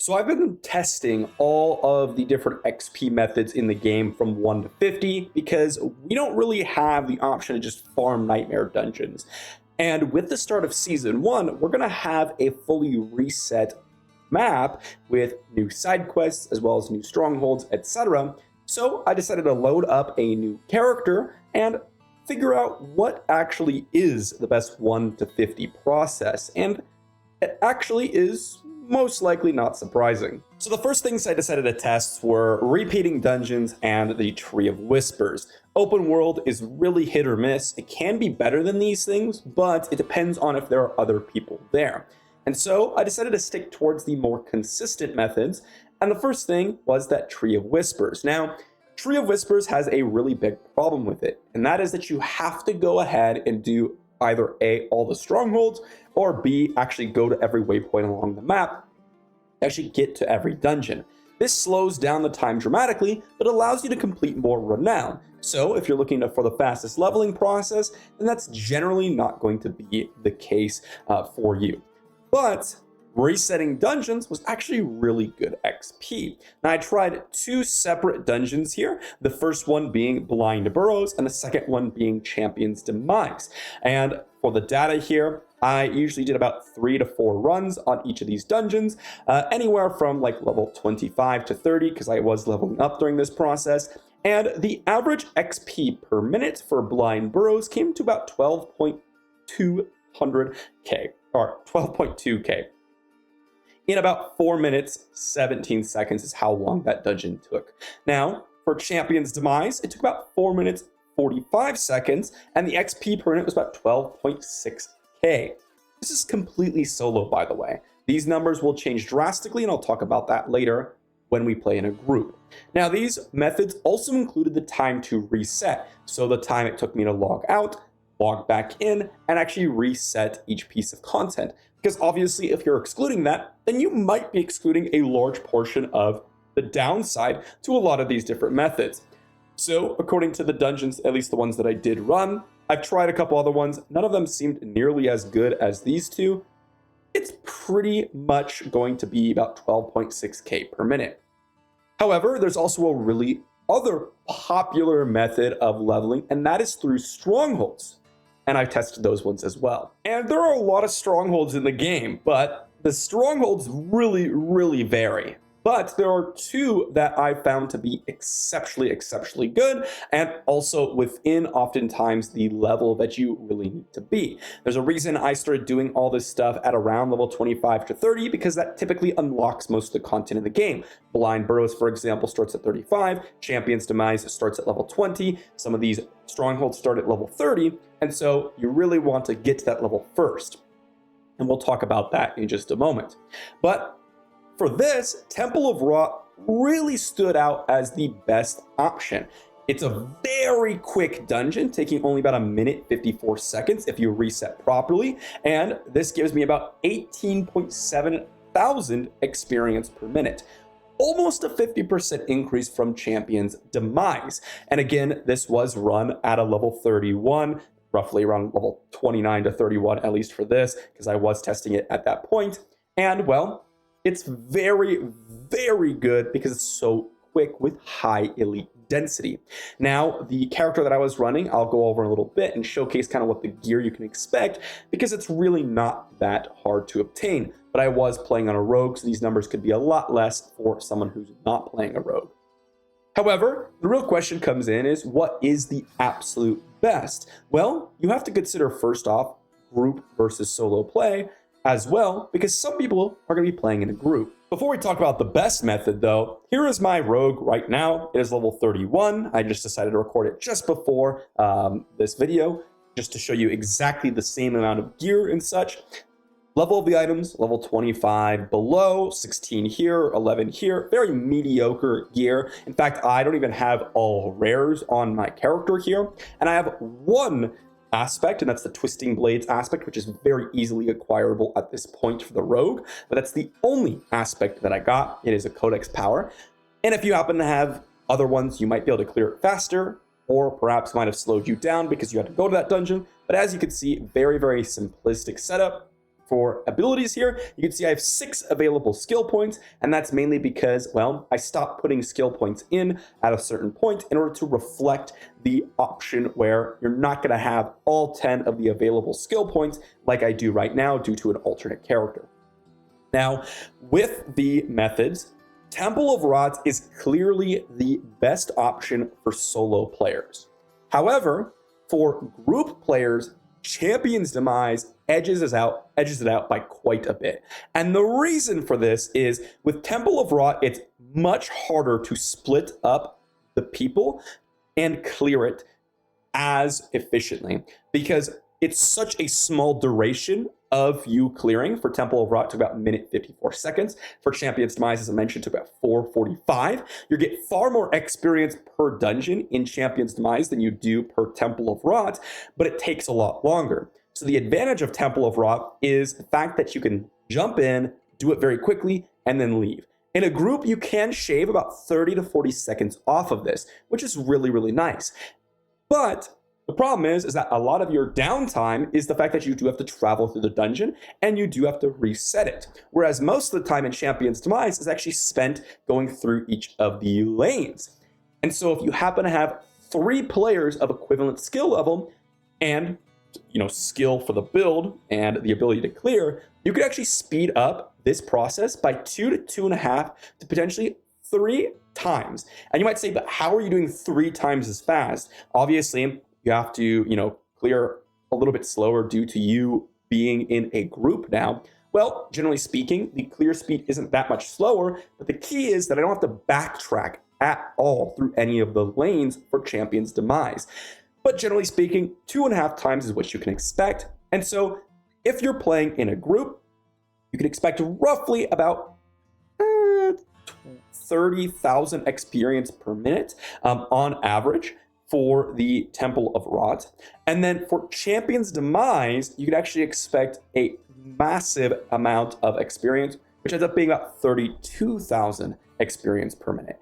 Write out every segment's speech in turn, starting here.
So I've been testing all of the different XP methods in the game from 1 to 50 because we don't really have the option to just farm nightmare dungeons. And with the start of season 1, we're going to have a fully reset map with new side quests as well as new strongholds, etc. So I decided to load up a new character and figure out what actually is the best 1 to 50 process. And it actually is most likely not surprising. So the first things I decided to test were repeating dungeons and the Tree of Whispers. Open world is really hit or miss. It can be better than these things, but it depends on if there are other people there. And so I decided to stick towards the more consistent methods, and the first thing was that Tree of Whispers. Now, Tree of Whispers has a really big problem with it, and that is that you have to go ahead and do either A, all the strongholds, or B, actually go to every waypoint along the map to actually get to every dungeon. This slows down the time dramatically, but allows you to complete more renown. So if you're looking for the fastest leveling process, then that's generally not going to be the case for you. But resetting dungeons was actually really good XP. Now I tried 2 separate dungeons here, the first one being Blind Burrows and the second one being Champion's Demise. And for the data here, I usually did about 3 to 4 runs on each of these dungeons, anywhere from like level 25 to 30 because I was leveling up during this process. And the average XP per minute for Blind Burrows came to about 12.2k or 12.2k. In about 4 minutes, 17 seconds is how long that dungeon took. Now, for Champion's Demise, it took about 4 minutes, 45 seconds, and the XP per minute was about 12.6k. This is completely solo, by the way. These numbers will change drastically, and I'll talk about that later when we play in a group. Now, these methods also included the time to reset, so the time it took me to log out, log back in, and actually reset each piece of content. Because obviously, if you're excluding that, then you might be excluding a large portion of the downside to a lot of these different methods. So according to the dungeons, at least the ones that I did run, I've tried a couple other ones. None of them seemed nearly as good as these two. It's pretty much going to be about 12.6k per minute. However, there's also a really other popular method of leveling, and that is through strongholds. And I've tested those ones as well. And there are a lot of strongholds in the game, but the strongholds really vary. But there are 2 that I found to be exceptionally good, and also within oftentimes the level that you really need to be. There's a reason I started doing all this stuff at around level 25 to 30, because that typically unlocks most of the content in the game. Blind Burrows, for example, starts at 35, Champion's Demise starts at level 20, some of these strongholds start at level 30, and so you really want to get to that level first. And we'll talk about that in just a moment. But for this, Temple of Ra really stood out as the best option. It's a very quick dungeon, taking only about 1 minute 54 seconds if you reset properly, and this gives me about 18.7 thousand experience per minute. Almost a 50% increase from Champion's Demise. And again, this was run at a level 31, roughly around level 29 to 31, at least for this, because I was testing it at that point. And well, it's very good because it's so quick with high elite density. Now, the character that I was running, I'll go over in a little bit and showcase kind of what the gear you can expect, because it's really not that hard to obtain. But I was playing on a rogue, so these numbers could be a lot less for someone who's not playing a rogue. However, the real question comes in is, what is the absolute best? Well, you have to consider first off, group versus solo play, as well, because some people are going to be playing in a group. Before we talk about the best method though, here is my rogue right now. It is level 31. I just decided to record it just before this video, just to show you exactly the same amount of gear and such. Level of the items, level 25 below, 16 here, 11 here, very mediocre gear. In fact, I don't even have all rares on my character here, and I have 1 aspect, and that's the Twisting Blades aspect, which is very easily acquirable at this point for the rogue, but that's the only aspect that I got. It is a codex power, and if you happen to have other ones, you might be able to clear it faster, or perhaps might have slowed you down because you had to go to that dungeon. But as you can see, very simplistic setup. For abilities here, you can see I have 6 available skill points, and that's mainly because, well, I stopped putting skill points in at a certain point in order to reflect the option where you're not going to have all 10 of the available skill points like I do right now due to an alternate character. Now, with the methods, Temple of Rot is clearly the best option for solo players. However, for group players, Champion's Demise edges it out by quite a bit. And the reason for this is with Temple of Rot, it's much harder to split up the people and clear it as efficiently because it's such a small duration of you clearing. For Temple of Rot, took about 1:54 seconds. For Champion's Demise, as I mentioned, took about 4:45. You get far more experience per dungeon in Champion's Demise than you do per Temple of Rot, but it takes a lot longer. So the advantage of Temple of Rot is the fact that you can jump in, do it very quickly, and then leave. In a group, you can shave about 30 to 40 seconds off of this, which is really, really nice. But the problem is that a lot of your downtime is the fact that you do have to travel through the dungeon and you do have to reset it. Whereas most of the time in Champion's Demise is actually spent going through each of the lanes. And so if you happen to have 3 players of equivalent skill level and skill for the build and the ability to clear, you could actually speed up this process by 2 to 2.5 to potentially 3 times. And you might say, but how are you doing 3 times as fast? Obviously, you have to, clear a little bit slower due to you being in a group now. Well, generally speaking, the clear speed isn't that much slower, but the key is that I don't have to backtrack at all through any of the lanes for Champion's Demise. But generally speaking, 2.5 times is what you can expect. And so if you're playing in a group, you can expect roughly about 30,000 experience per minute on average for the Temple of Rot. And then for Champion's Demise, you could actually expect a massive amount of experience, which ends up being about 32,000 experience per minute,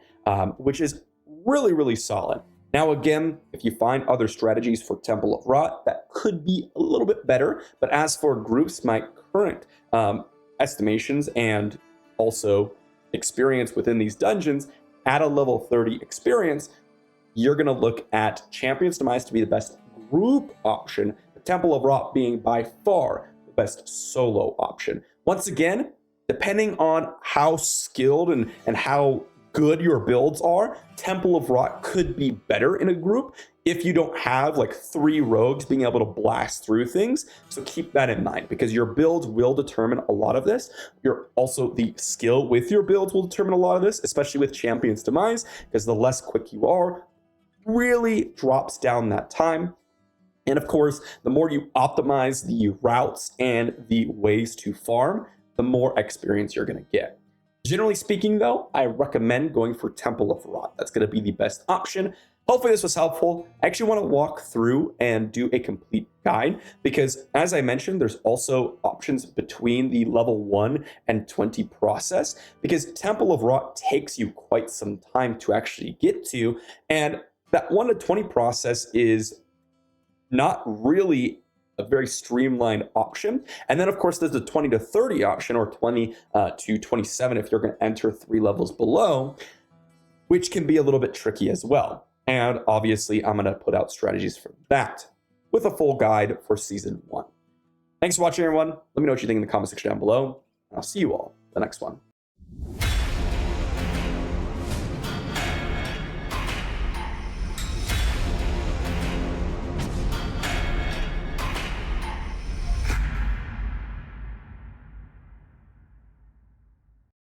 which is really, really solid. Now, again, if you find other strategies for Temple of Rot, that could be a little bit better. But as for groups, my current estimations and also experience within these dungeons at a level 30 experience, you're going to look at Champion's Demise to be the best group option, the Temple of Rot being by far the best solo option. Once again, depending on how skilled and how good your builds are, Temple of Rot could be better in a group if you don't have like 3 rogues being able to blast through things. So keep that in mind because your builds will determine a lot of this. The skill with your builds will determine a lot of this, especially with Champion's Demise, because the less quick you are, really drops down that time. And of course, the more you optimize the routes and the ways to farm, the more experience you're going to get. Generally speaking, though, I recommend going for Temple of Rot. That's going to be the best option. Hopefully this was helpful. I actually want to walk through and do a complete guide because, as I mentioned, there's also options between the level 1 and 20 process because Temple of Rot takes you quite some time to actually get to, and that 1 to 20 process is not really a very streamlined option. And then, of course, there's the 20 to 30 option, or 20 to 27 if you're going to enter 3 levels below, which can be a little bit tricky as well. And obviously, I'm going to put out strategies for that with a full guide for Season 1. Thanks for watching, everyone. Let me know what you think in the comment section down below, and I'll see you all in the next one.